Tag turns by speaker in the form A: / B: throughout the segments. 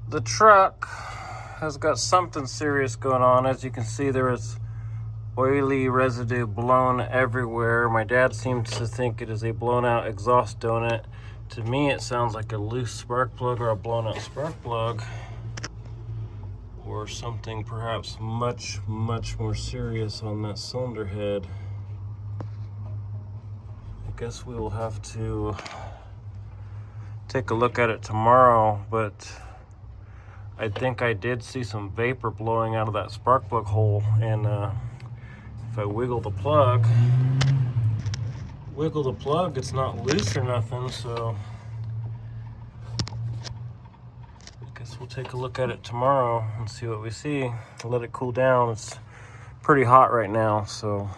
A: The truck has got something serious going on. As you can see, there is oily residue blown everywhere. My dad seems to think it is a blown out exhaust donut. To me, it sounds like a loose spark plug or a blown out spark plug, or something perhaps much more serious on that cylinder head. I guess we will have to take a look at it tomorrow, but I think I did see some vapor blowing out of that spark plug hole, and if I wiggle the plug, it's not loose or nothing, so I guess we'll take a look at it tomorrow and see what we see. Let it cool down. It's pretty hot right now, so.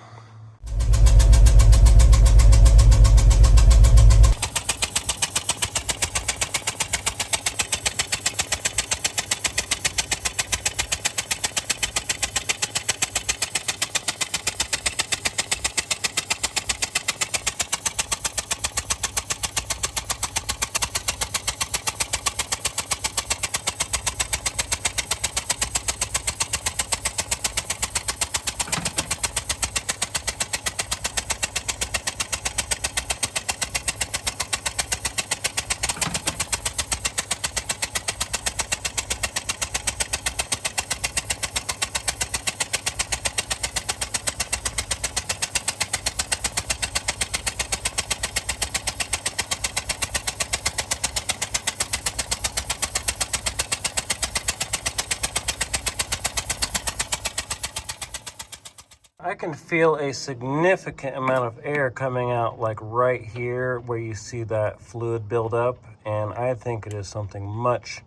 A: I can feel a significant amount of air coming out, like right here where you see that fluid build up, and I think it is something much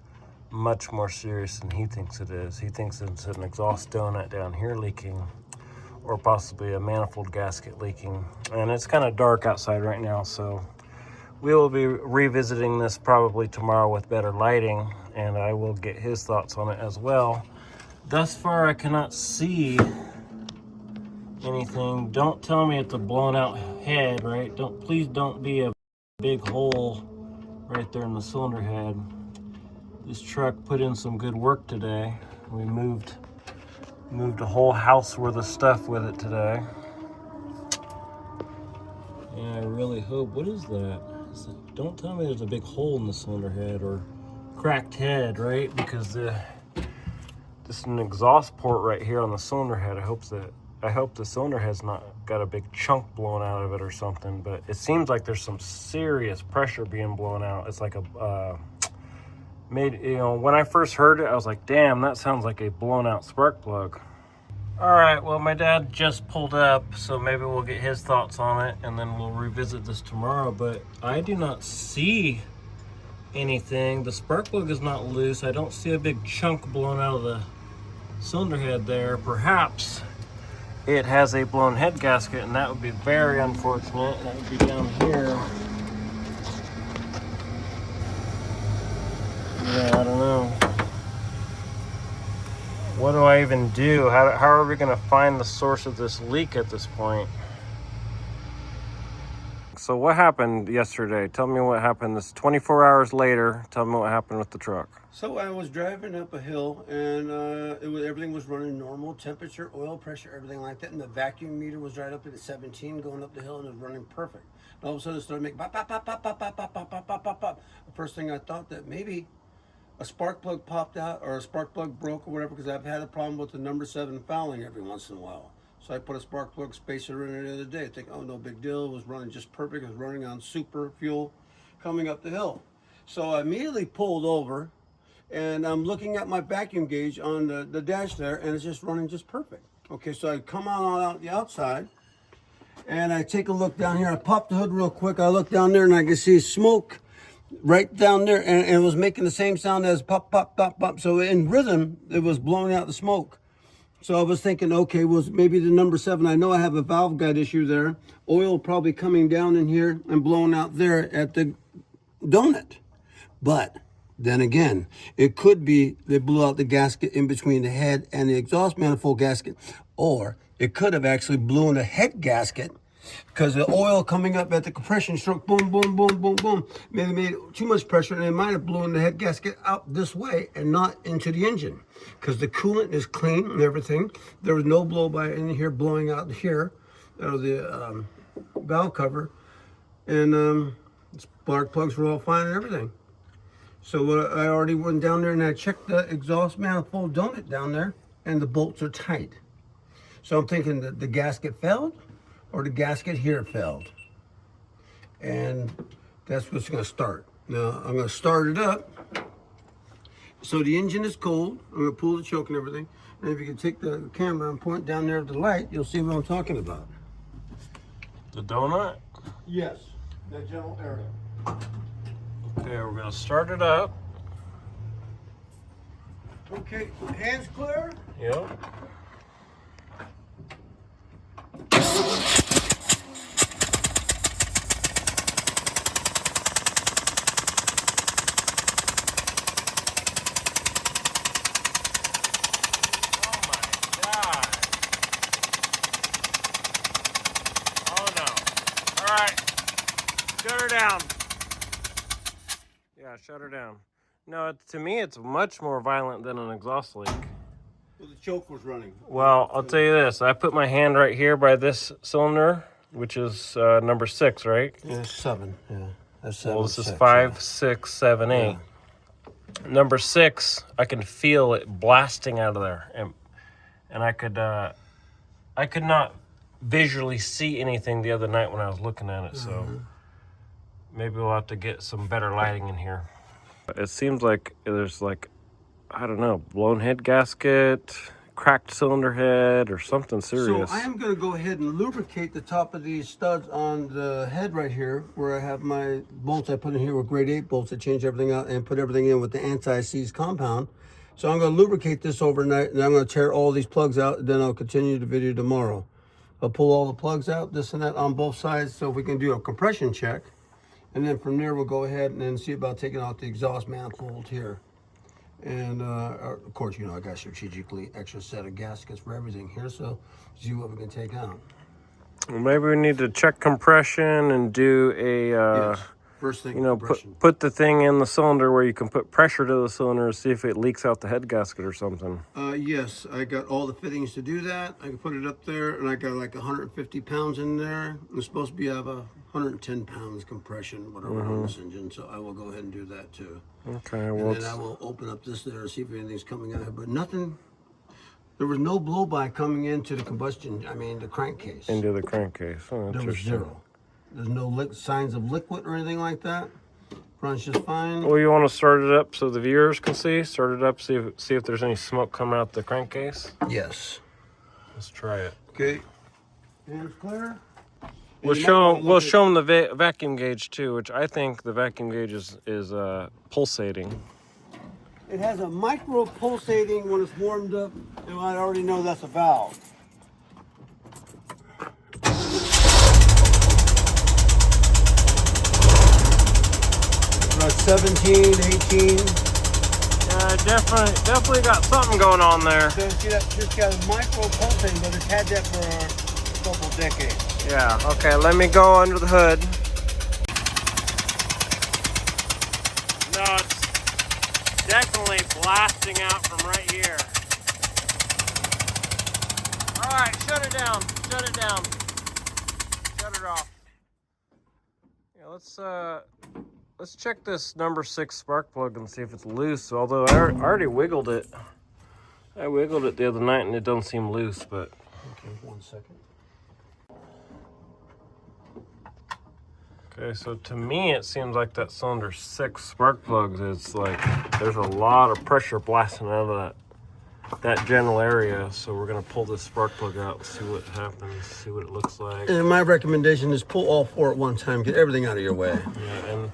A: more serious than he thinks it is. He thinks it's an exhaust donut down here leaking, or possibly a manifold gasket leaking. And it's kind of dark outside right now, so we will be revisiting this probably tomorrow with better lighting, and I will get his thoughts on it as well. Thus far, I cannot see anything. Don't tell me it's a blown out head, right? Please don't be a big hole right there in the cylinder head. This truck put in some good work today. We moved a whole house worth of stuff with it today. And I really hope, what is that? Don't tell me there's a big hole in the cylinder head or cracked head, right? Because this is an exhaust port right here on the cylinder head. I hope the cylinder head's not got a big chunk blown out of it or something, but it seems like there's some serious pressure being blown out. It's like when I first heard it, I was like, damn, that sounds like a blown out spark plug. All right, well, my dad just pulled up, so maybe we'll get his thoughts on it, and then we'll revisit this tomorrow, but I do not see anything. The spark plug is not loose. I don't see a big chunk blown out of the cylinder head there. Perhaps it has a blown head gasket, and that would be very unfortunate. That would be down here. Yeah, I don't know. What do I even do? How are we going to find the source of this leak at this point? So what happened yesterday? Tell me what happened. This 24 hours later, tell me what happened with the truck.
B: So I was driving up a hill, and everything was running normal, temperature, oil pressure, everything like that, and the vacuum meter was right up at 17 going up the hill, and it was running perfect. And all of a sudden it started making pop, pop, pop, pop, pop, pop, pop, pop, pop, pop, pop, pop. The first thing I thought that maybe a spark plug popped out or a spark plug broke or whatever, because I've had a problem with the number 7 fouling every once in a while. So I put a spark plug spacer in it the other day. I think, oh, no big deal. It was running just perfect. It was running on super fuel coming up the hill. So I immediately pulled over, and I'm looking at my vacuum gauge on the dash there, and it's just running just perfect. Okay, so I come on out the outside, and I take a look down here. I pop the hood real quick. I look down there, and I can see smoke right down there, and it was making the same sound as pop, pop, pop, pop. So in rhythm, it was blowing out the smoke. So I was thinking, okay, well, maybe the number 7. I know I have a valve guide issue there. Oil probably coming down in here and blowing out there at the donut. But then again, it could be they blew out the gasket in between the head and the exhaust manifold gasket. Or it could have actually blown a head gasket because the oil coming up at the compression stroke, boom, boom, boom, boom, boom, made too much pressure, and it might have blown the head gasket out this way and not into the engine, because the coolant is clean and everything. There was no blow by in here blowing out here, out of the valve cover, and spark plugs were all fine and everything. So I already went down there and I checked the exhaust manifold donut down there, and the bolts are tight. So I'm thinking that the gasket failed, or the gasket here failed. And that's what's gonna start. Now I'm gonna start it up. So the engine is cold. I'm gonna pull the choke and everything. And if you can take the camera and point down there at the light, you'll see what I'm talking about.
A: The donut?
B: Yes, that general area.
A: Okay, we're gonna start it up.
B: Okay, hands clear.
A: Yep. Shut her down. Yeah, shut her down. No, to me, it's much more violent than an exhaust leak.
B: Well, the choke was running.
A: Well, I'll tell you this. I put my hand right here by this cylinder, which is number 6, right?
B: Yeah, 7. Yeah, that's 7.
A: Well, this is 5, 6, 7, 8. Yeah. Number 6, I can feel it blasting out of there, and I could not visually see anything the other night when I was looking at it. So maybe we'll have to get some better lighting in here. It seems like there's I don't know, blown head gasket, cracked cylinder head, or something serious.
B: So I am going to go ahead and lubricate the top of these studs on the head right here, where I have my bolts I put in here with grade 8 bolts. I change everything out and put everything in with the anti-seize compound. So I'm going to lubricate this overnight, and I'm going to tear all these plugs out, and then I'll continue the video tomorrow. I'll pull all the plugs out, this and that, on both sides, so we can do a compression check. And then from there, we'll go ahead and then see about taking out the exhaust manifold here. And of course, you know, I got strategically extra set of gaskets for everything here, so see what we can take out.
A: Well, maybe we need to check compression and do a,
B: Yes. First thing,
A: you know, put the thing in the cylinder where you can put pressure to the cylinder and see if it leaks out the head gasket or something.
B: Yes, I got all the fittings to do that. I can put it up there, and I got like 150 pounds in there. It's supposed to be have 110 pounds compression, whatever, on this engine, so I will go ahead and do that too.
A: Okay, well,
B: and then I will open up this there and see if anything's coming out, but nothing. There was no blow-by coming into the the crankcase.
A: Into the crankcase. Oh,
B: There was zero. There's no signs of liquid or anything like that. Runs just fine.
A: Well, you want to start it up so the viewers can see? Start it up, see if there's any smoke coming out the crankcase?
B: Yes.
A: Let's try it.
B: Okay. Hands clear.
A: We'll show them the vacuum gauge too, which I think the vacuum gauge is pulsating.
B: It has a micro pulsating when it's warmed up, and I already know that's a valve. About 17, 18.
A: Definitely got something going on there.
B: So see that just got a micro pulsating, but it's had that for a couple decades.
A: Yeah, okay, let me go under the hood. No, it's definitely blasting out from right here. All right, shut it down, shut it down. Shut it off. Yeah, let's check this number 6 spark plug and see if it's loose, although I already wiggled it. I wiggled it the other night and it doesn't seem loose, but...
B: Okay, 1 second.
A: Okay, so to me it seems like that cylinder 6 spark plugs is like there's a lot of pressure blasting out of that general area. So we're gonna pull this spark plug out and see what happens, see what it looks like.
B: And my recommendation is pull all 4 at one time, get everything out of your way.
A: Yeah,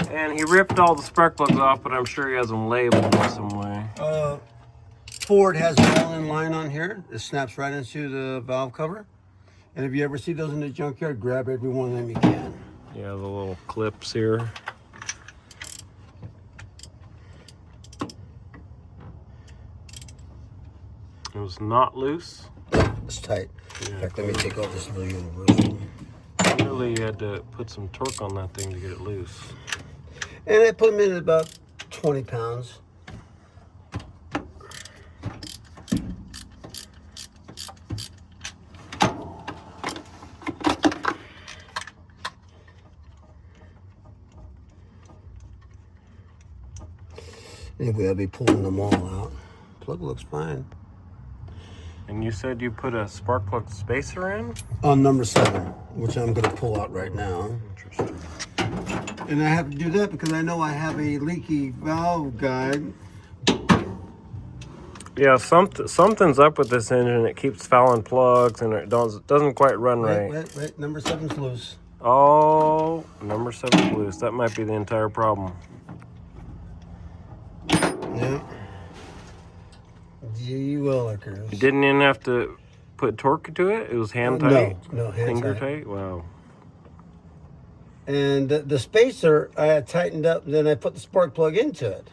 A: and he ripped all the spark plugs off, but I'm sure he has them labeled in some way.
B: Ford has an all-in line on here. It snaps right into the valve cover. And if you ever see those in the junkyard, grab every one of them you can.
A: Yeah, the little clips here. It was not loose.
B: it's tight.
A: Yeah.
B: In fact, let me take off this little universal.
A: Really had to put some torque on that thing to get it loose.
B: And I put them in at about 20 pounds. Anyway, I'll be pulling them all out. Plug looks fine.
A: And you said you put a spark plug spacer in?
B: On number 7, which I'm going to pull out right now.
A: Interesting.
B: And I have to do that because I know I have a leaky valve guide.
A: Yeah, something's up with this engine. It keeps fouling plugs and it doesn't quite run right.
B: Wait. Number 7's loose.
A: Oh, number 7's loose. That might be the entire problem.
B: Yeah. Gee willikers.
A: You didn't even have to put torque to it? It was hand tight?
B: No, hand
A: Finger
B: tight.
A: tight? Wow.
B: And the spacer I had tightened up, then I put the spark plug into it.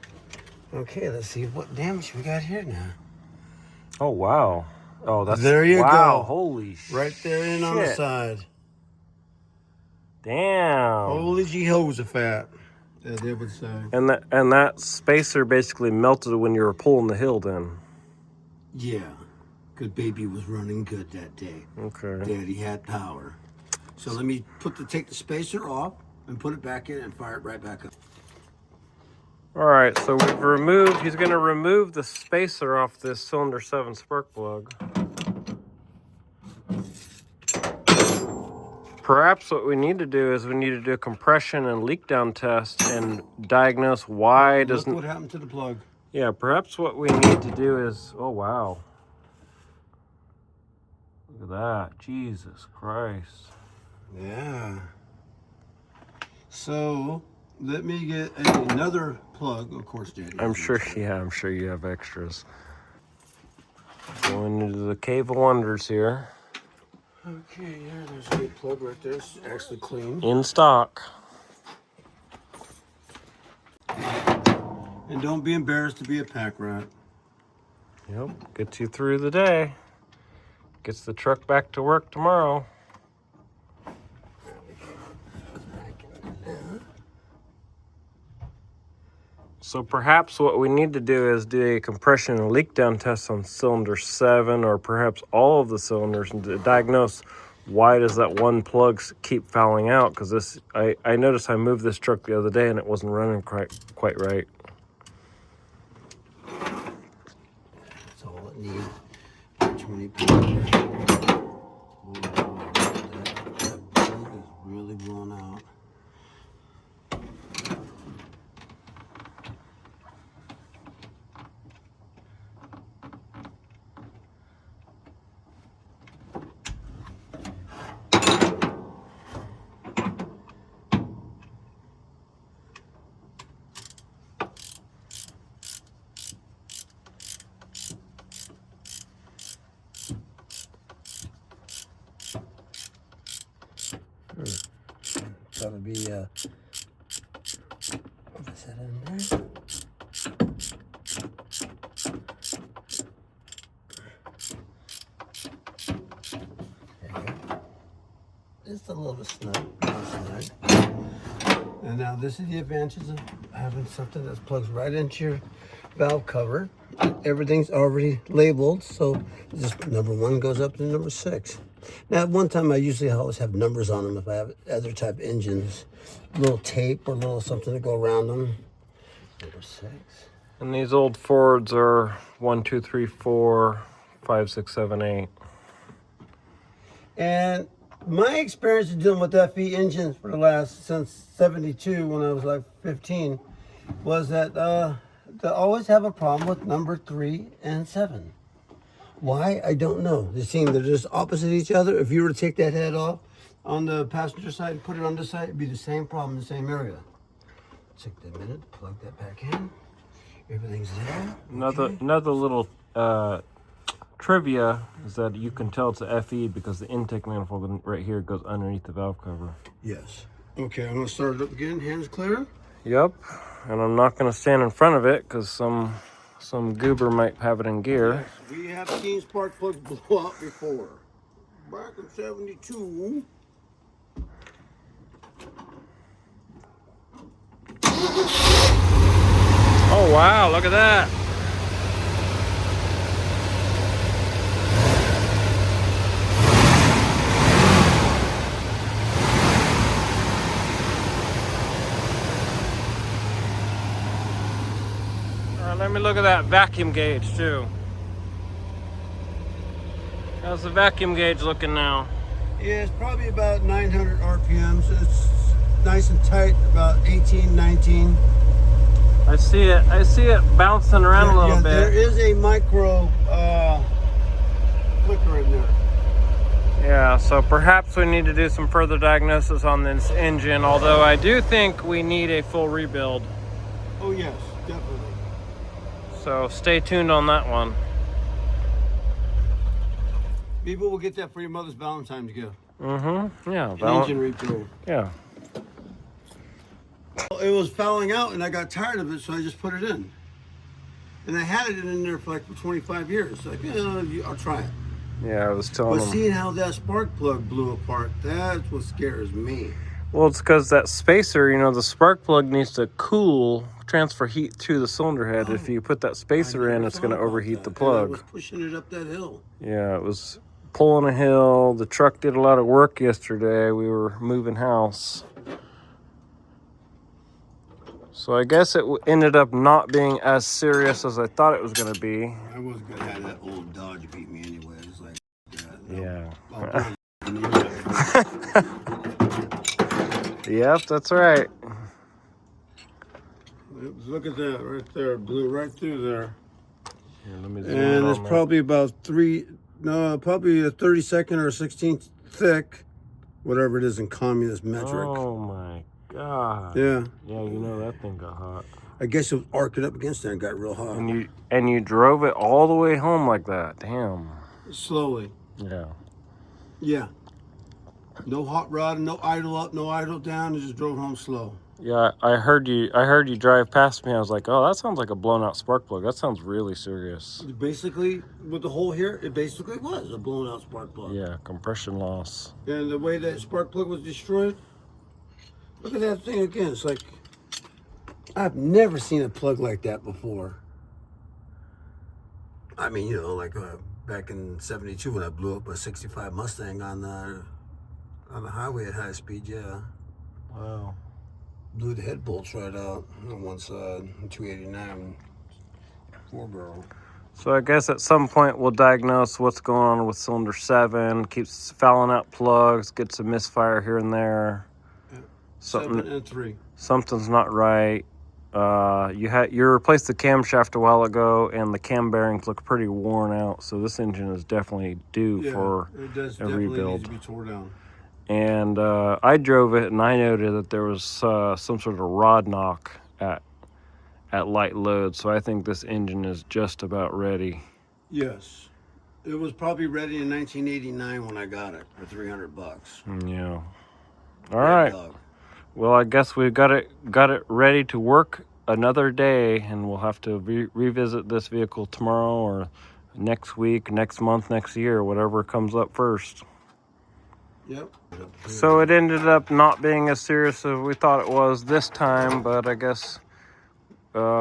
B: Okay, let's see what damage we got here now.
A: Oh, wow. Oh, that's...
B: There you
A: wow,
B: go.
A: holy shit.
B: Right there in on the side.
A: Damn.
B: Holy Jehoshaphat, as they would say.
A: And that spacer basically melted when you were pulling the hill then.
B: Yeah. Good baby was running good that day.
A: Okay.
B: Daddy had power. So let me take the spacer off and put it back in and fire it right back up.
A: All right, so he's going to remove the spacer off this cylinder 7 spark plug. Perhaps what we need to do is we need to do a compression and leak down test and diagnose why
B: Look what happened to the plug.
A: Yeah, perhaps what we need to do is, oh wow. Look at that, Jesus Christ.
B: Yeah. So let me get another plug, of course, Daddy.
A: I'm sure you have extras. Going into the cave of wonders here.
B: Okay, yeah, there's a good plug right there. It's actually clean.
A: In stock.
B: And don't be embarrassed to be a pack rat.
A: Yep, gets you through the day. Gets the truck back to work tomorrow. So perhaps what we need to do is do a compression and leak down test on cylinder 7 or perhaps all of the cylinders and to diagnose why does that one plug keep fouling out, because I noticed I moved this truck the other day and it wasn't running quite right.
B: That's all it needs. 20 pounds. That plug is really blown out. That would be, what's that in there? There you go. Just a little bit snug. And now this is the advantages of having something that plugs right into your valve cover. Everything's already labeled, so this number 1 goes up to number 6. Now, at one time, I usually always have numbers on them if I have other type of engines. A little tape or a little something to go around them. Number 6.
A: And these old Fords are 1, 2, 3, 4, 5, 6, 7, 8.
B: And my experience of dealing with FE engines for since 72, when I was like 15, was that they always have a problem with number 3 and 7. Why? I don't know. They're just opposite each other. If you were to take that head off on the passenger side and put it on this side, it'd be the same problem in the same area. Take that minute, plug that back in. Everything's there.
A: Another little trivia is that you can tell it's a FE because the intake manifold right here goes underneath the valve cover.
B: Yes. Okay, I'm going to start it up again. Hands clear.
A: Yep. And I'm not going to stand in front of it because some some goober might have it in gear.
B: Yes, we have seen spark plugs blow out before. Back in 72.
A: Oh wow, look at that. Let me look at that vacuum gauge too. How's the vacuum gauge looking now?
B: Yeah, it's probably about 900 RPMs. It's nice and tight, about 18, 19.
A: I see it bouncing around a little bit.
B: There is a micro flicker in there.
A: Yeah, so perhaps we need to do some further diagnosis on this engine, although I do think we need a full rebuild.
B: Oh yes, definitely.
A: So stay tuned on that one.
B: People will get that for your mother's Valentine's gift.
A: Mm-hmm. Yeah.
B: An engine rebuild.
A: Yeah.
B: It was fouling out and I got tired of it, so I just put it in. And I had it in there for like 25 years. Like, I'll try it.
A: Yeah, I was telling
B: But
A: them.
B: seeing how that spark plug blew apart, that's what scares me.
A: Well, it's because that spacer, you know, the spark plug needs to cool, transfer heat to the cylinder head. If you put that spacer in, it's going to overheat the plug.
B: And I was pushing it up that hill.
A: Yeah, it was pulling a hill. The truck did a lot of work yesterday. We were moving house. So I guess it ended up not being as serious as I thought it was going to be.
B: I was going to have that old Dodge beat me anyway. It's like,
A: Yeah.
B: No.
A: Yep, that's right.
B: Look at that right there. Blew right through there.
A: Here, let me zoom
B: And it's probably about probably a 32nd or a 16th thick, whatever it is in communist metric.
A: Oh my God.
B: Yeah.
A: Yeah, you know that thing got hot.
B: I guess it was arcing up against there and got real hot.
A: And you drove it all the way home like that. Damn.
B: Slowly.
A: Yeah.
B: Yeah. No hot rod, no idle up, no idle down. I just drove home slow.
A: Yeah, I heard you drive past me. I was like, oh, that sounds like a blown out spark plug. That sounds really serious.
B: Basically, with the hole here, it basically was a blown out spark plug.
A: Yeah, compression loss.
B: And the way that spark plug was destroyed, look at that thing again. It's like, I've never seen a plug like that before. I mean, you know, like back in 72 when I blew up a 65 Mustang on the highway at high speed, yeah.
A: Wow.
B: Blew the head bolts right out on one side, 289 4-barrel.
A: So I guess at some point we'll diagnose what's going on with cylinder 7. Keeps fouling out plugs, gets a misfire here and there.
B: Yeah.
A: Something,
B: 7 and 3.
A: Something's not right. You replaced the camshaft a while ago, and the cam bearings look pretty worn out. So this engine is definitely due for
B: it does
A: a
B: definitely
A: rebuild.
B: needs to be tore down.
A: And I drove it, and I noted that there was some sort of rod knock at light load. So I think this engine is just about ready.
B: Yes, it was probably ready in 1989 when I got it for $300.
A: Yeah. All right. Well, I guess we've got it ready to work another day, and we'll have to revisit this vehicle tomorrow or next week, next month, next year, whatever comes up first.
B: Yep.
A: So it ended up not being as serious as we thought it was this time, but I guess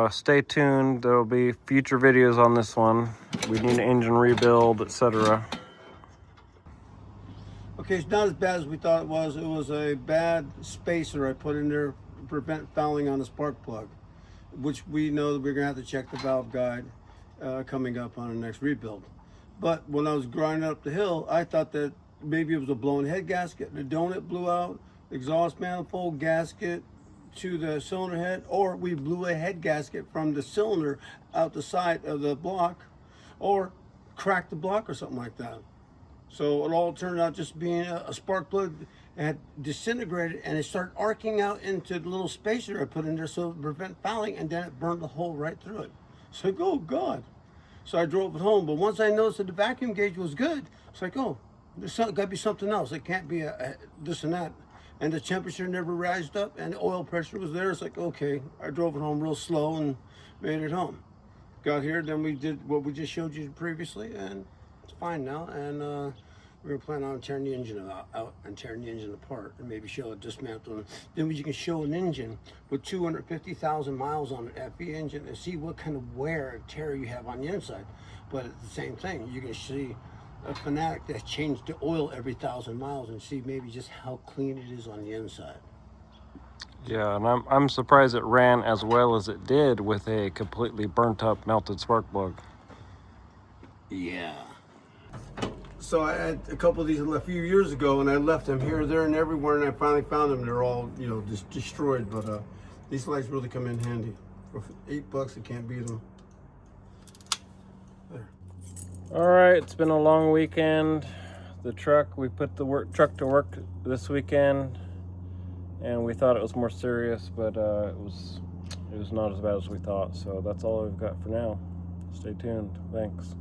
A: stay tuned. There'll be future videos on this one. We need an engine rebuild, etc.
B: Okay, it's not as bad as we thought it was. It was a bad spacer I put in there to prevent fouling on the spark plug, which we know that we're going to have to check the valve guide coming up on the next rebuild. But when I was grinding up the hill, I thought that maybe it was a blown head gasket. The donut blew out, exhaust manifold gasket to the cylinder head, or we blew a head gasket from the cylinder out the side of the block, or cracked the block or something like that. So it all turned out just being a spark plug. It had disintegrated and it started arcing out into the little spacer I put in there so to prevent fouling, and then it burned the hole right through it. So I go, oh God. So I drove it home, but once I noticed that the vacuum gauge was good, it's like, oh, there's got to be something else. It can't be this and that. And the temperature never rised up and the oil pressure was there. It's like, okay. I drove it home real slow and made it home. got here, then we did what we just showed you previously, and it's fine now. And we were planning on tearing the engine out and tearing the engine apart, and maybe show it dismantling. Then you can show an engine with 250,000 miles on an FE engine and see what kind of wear and tear you have on the inside. But at the same thing, you can see a Fanatic that's changed the oil every 1,000 miles and see maybe just how clean it is on the inside.
A: Yeah, and I'm surprised it ran as well as it did with a completely burnt up, melted spark plug.
B: Yeah. So I had a couple of these a few years ago, and I left them here, there, and everywhere, and I finally found them. They're all, you know, just destroyed, but these lights really come in handy. For $8, I can't beat them. There.
A: All right, it's been a long weekend. The truck, we put the truck to work this weekend, and we thought it was more serious, but it was not as bad as we thought. So that's all we've got for now. Stay tuned. Thanks.